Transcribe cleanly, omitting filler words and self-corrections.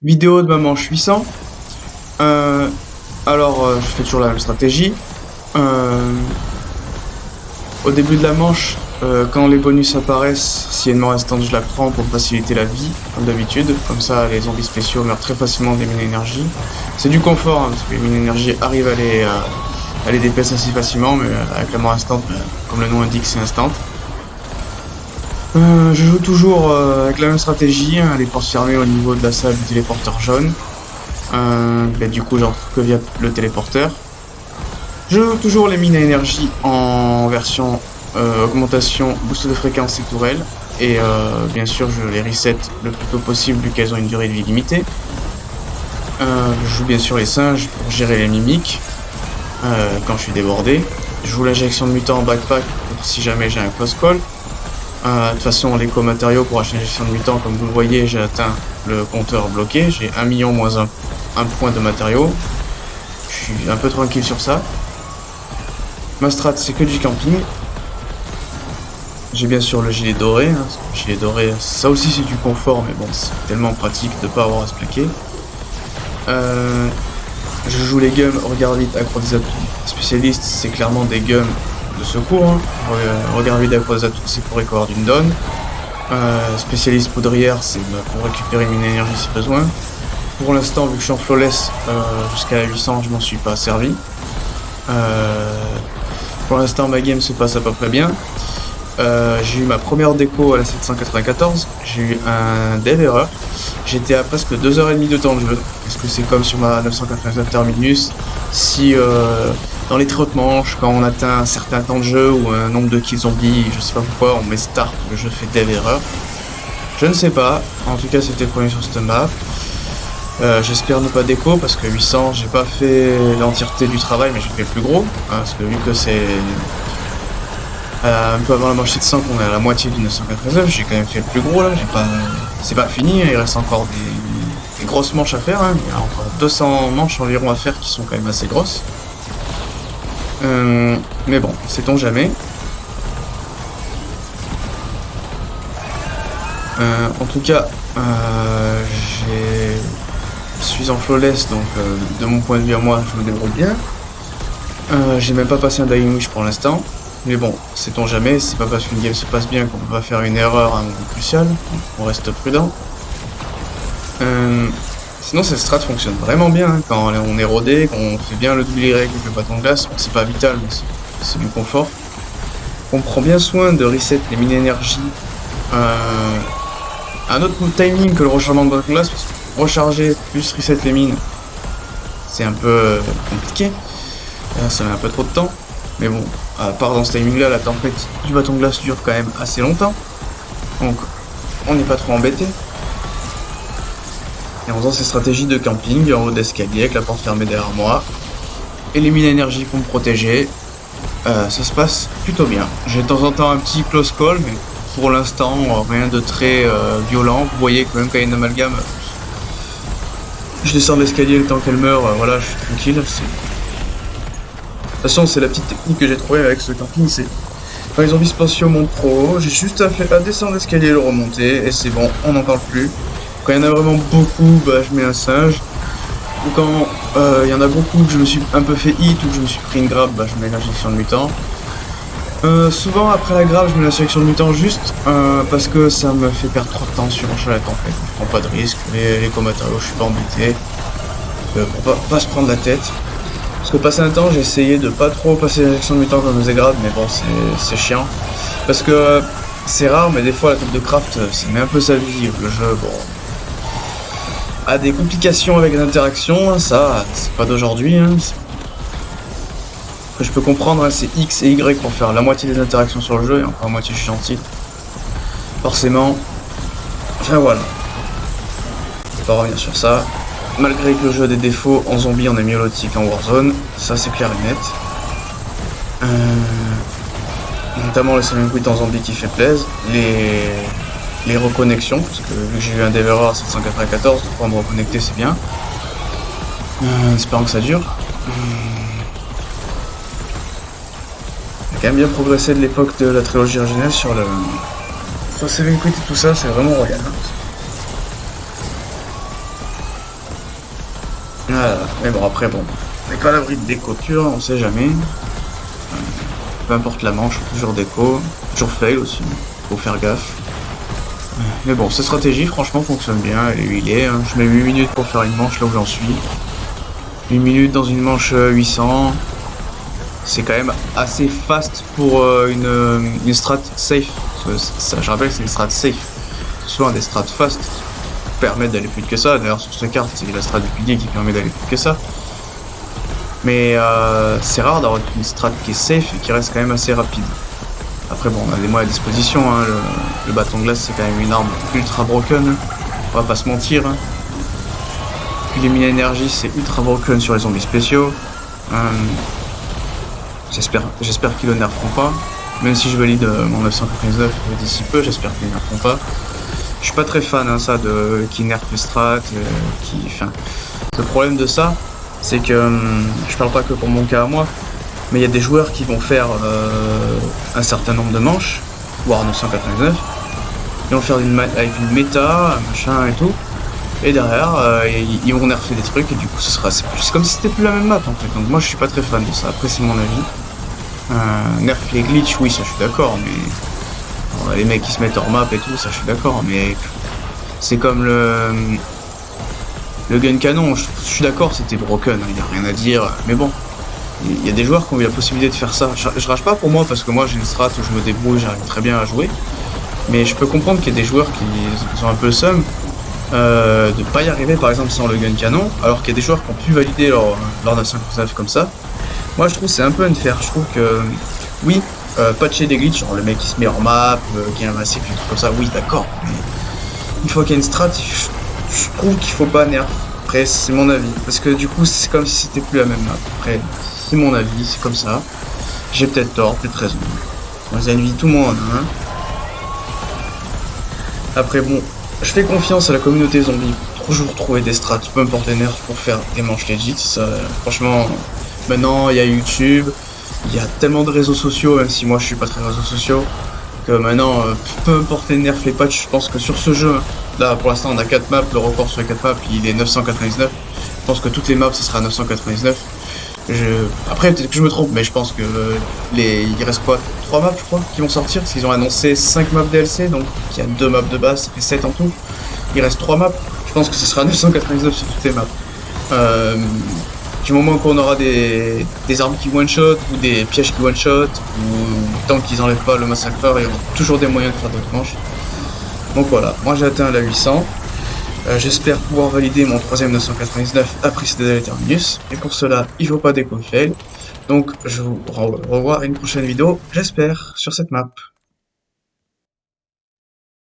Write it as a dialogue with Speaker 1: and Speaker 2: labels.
Speaker 1: Vidéo de ma manche 800. Euh, je fais toujours la même stratégie. Euh, Au début de la manche, quand les bonus apparaissent, s'il y a une mort restante, je la prends pour faciliter la vie, comme d'habitude. Comme ça, les zombies spéciaux meurent très facilement des mines énergie. C'est du confort, hein, parce que les mines énergie arrivent à les DPS assez facilement, mais avec la mort instant, comme le nom indique, c'est instant. Je joue toujours avec la même stratégie, hein, les forces fermées au niveau de la salle du téléporteur jaune. Du coup, j'en trouve que via le téléporteur. Je joue toujours les mines à énergie en version augmentation, boost de fréquence et tourelle. Et bien sûr, je les reset le plus tôt possible vu qu'elles ont une durée de vie limitée. Je joue bien sûr les singes pour gérer les mimiques quand je suis débordé. Je joue l'injection de mutant en backpack pour si jamais j'ai un close call. De toute façon, l'éco-matériau pour acheter l'injection de mutant, comme vous le voyez, j'ai atteint le compteur bloqué. J'ai 1 million moins un point de matériaux. Je suis un peu tranquille sur ça. Ma strat, c'est que du camping. J'ai bien sûr le gilet doré. Hein, le gilet doré, ça aussi c'est du confort, mais bon, c'est tellement pratique de pas avoir à se plaquer. Je joue les gums, regard vite, accro des atouts. Spécialiste, c'est clairement des gums de secours. Hein. Regard vite, accro des atouts, c'est pour recover d'une donne. Spécialiste poudrière, c'est pour récupérer une énergie si besoin. Pour l'instant, vu que je suis en flawless jusqu'à 800, je m'en suis pas servi. Pour l'instant, ma game se passe à peu près bien. J'ai eu ma première déco à la 794. J'ai eu un dev erreur. J'étais à presque 2h30 de temps de jeu. Parce que c'est comme sur ma 987 Terminus. Si dans les très hautes manches, quand on atteint un certain temps de jeu ou un nombre de kills zombies, je sais pas pourquoi, on met start, le jeu fait dev erreur. Je ne sais pas. En tout cas, c'était le premier sur cette map. J'espère ne pas déco parce que 800 j'ai pas fait l'entièreté du travail mais j'ai fait le plus gros hein, parce que vu que c'est un peu avant la manche 700 qu'on est à la moitié du 999 j'ai quand même fait le plus gros là, c'est pas fini, hein, il reste encore des grosses manches à faire, hein. Il y a encore 200 manches environ à faire qui sont quand même assez grosses. Mais bon, sait-on jamais. En tout cas, je suis en flawless, donc de mon point de vue à moi, je me débrouille bien. J'ai même pas passé un dying wish pour l'instant. Mais bon, sait-on jamais, c'est pas parce qu'une game se passe bien qu'on peut pas faire une erreur à un moment crucial. On reste prudent. Sinon, cette strat fonctionne vraiment bien hein, quand on est rodé, qu'on fait bien le double Y avec le bâton de glace. Bon, c'est pas vital, mais c'est du confort. On prend bien soin de reset les mines énergie. Un autre timing que le rechargement de bâton de glace, parce que recharger plus reset les mines, c'est un peu compliqué. Ça met un peu trop de temps. Mais bon, à part dans ce timing là, la tempête du bâton de glace dure quand même assez longtemps. Donc on n'est pas trop embêté. Et en faisant ces stratégies de camping en haut d'escalier avec la porte fermée derrière moi. Et les mines énergie pour me protéger. Ça se passe plutôt bien. J'ai de temps en temps un petit close call, mais pour l'instant rien de très violent. Vous voyez que même quand il y a une amalgame, je descends l'escalier le temps qu'elle meurt, voilà, je suis tranquille. De toute façon, c'est la petite technique que j'ai trouvée avec ce camping, c'est quand les zombies spatiaux montent trop haut, j'ai juste à descendre l'escalier et le remonter, et c'est bon, on n'en parle plus. Quand il y en a vraiment beaucoup, bah, je mets un singe. Ou quand il y en a beaucoup que je me suis un peu fait hit ou que je me suis pris une grab, bah, je mets l'injection de mutant. Souvent après la grave, je mets l'injection de mutant juste parce que ça me fait perdre trop de temps sur un chalet en fait. Je prends pas de risque, les co-matériaux, je suis pas embêté. Pour pas se prendre la tête. Parce que passer un temps, j'ai essayé de pas trop passer l'injection de mutant quand je faisais grave, mais bon, c'est chiant. Parce que c'est rare, mais des fois la table de craft, ça met un peu sa vie. Le jeu, bon, a des complications avec les interactions, ça, c'est pas d'aujourd'hui. Hein. Que je peux comprendre, hein, c'est X et Y pour faire la moitié des interactions sur le jeu, et encore la moitié je suis gentil. Forcément. Enfin voilà. On va pas revenir sur ça. Malgré que le jeu a des défauts, en zombie on est mieux lotis qu'en Warzone, ça c'est clair et net. Notamment le selling point en zombie qui fait plaisir, les reconnexions, parce que vu que j'ai eu un dev error à 794, de pouvoir me reconnecter c'est bien. Espérant que ça dure. J'ai quand même bien progressé de l'époque de la trilogie originale sur le selling point et tout ça, c'est vraiment royal. Mais bon, après, bon, on n'est pas à l'abri de déco pure, on sait jamais. Peu importe la manche, toujours déco, toujours fail aussi, faut faire gaffe. Mais bon, cette stratégie, franchement, fonctionne bien, elle est huilée. Hein. Je mets 8 minutes pour faire une manche là où j'en suis. 8 minutes dans une manche 800. C'est quand même assez fast pour une strat safe. Ça, je rappelle que c'est une strat safe. Souvent des strats fast permettent d'aller plus vite que ça. D'ailleurs sur cette carte, c'est la strat du pilier qui permet d'aller plus vite que ça. Mais c'est rare d'avoir une strat qui est safe et qui reste quand même assez rapide. Après bon, on a des moyens à disposition, hein. Le bâton de glace c'est quand même une arme ultra broken, on va pas se mentir. Hein. Puis les mines énergie c'est ultra broken sur les zombies spéciaux. J'espère qu'ils le nerferont pas. Même si je valide mon 999 d'ici peu, j'espère qu'ils ne nerferont pas. Je suis pas très fan hein, ça de qui nerf les strats, enfin. Le problème de ça, c'est que je parle pas que pour mon cas à moi, mais il y a des joueurs qui vont faire un certain nombre de manches, voire 999, ils vont faire avec une méta, un machin et tout, et derrière ils vont nerfer des trucs et du coup c'est comme si c'était plus la même map en fait. Donc moi je suis pas très fan de ça, après c'est mon avis. Nerf les glitch, oui ça je suis d'accord, mais les mecs qui se mettent hors map et tout, ça je suis d'accord, mais c'est comme le gun canon, je suis d'accord c'était broken, il n'y a rien à dire, mais bon. Il y a des joueurs qui ont eu la possibilité de faire ça. Je rage pas pour moi parce que moi j'ai une strat où je me débrouille, j'arrive très bien à jouer. Mais je peux comprendre qu'il y a des joueurs qui ont un peu le seum de pas y arriver par exemple sans le gun canon, alors qu'il y a des joueurs qui ont pu valider leur 959 comme ça. Moi je trouve c'est un peu unfair. Je trouve que oui, patcher des glitches, genre le mec qui se met hors map, qui a un massif, des trucs comme ça, oui d'accord. Mais une fois qu'il y a une strat, je trouve qu'il faut pas nerf. Après c'est mon avis, parce que du coup c'est comme si c'était plus la même map. Après c'est mon avis, c'est comme ça. J'ai peut-être tort, peut-être raison. Dans les avis, tout le monde hein. Après bon, je fais confiance à la communauté zombie pour toujours trouver des strats, peu importe les nerfs, pour faire des manches legit. Ça, franchement, maintenant il y a YouTube, il y a tellement de réseaux sociaux, même si moi je suis pas très réseaux sociaux, que maintenant, peu importe les nerfs, les patchs, je pense que sur ce jeu, là pour l'instant on a 4 maps, le record sur les 4 maps il est 999. Je pense que toutes les maps ce sera 999. Après peut-être que je me trompe, mais je pense que il reste quoi, 3 maps je crois qui vont sortir, parce qu'ils ont annoncé 5 maps DLC, donc il y a 2 maps de base, ça fait 7 en tout. Il reste 3 maps, je pense que ce sera 999 sur toutes les maps. Du moment qu'on aura des armes qui one-shot, ou des pièges qui one-shot, ou tant qu'ils enlèvent pas le massacreur, il y aura toujours des moyens de faire d'autres manches. Donc voilà, moi j'ai atteint la 800. J'espère pouvoir valider mon troisième 999 après Citadel Terminus. Et pour cela, il faut pas déco fail. Donc je vous revois à une prochaine vidéo, j'espère, sur cette map.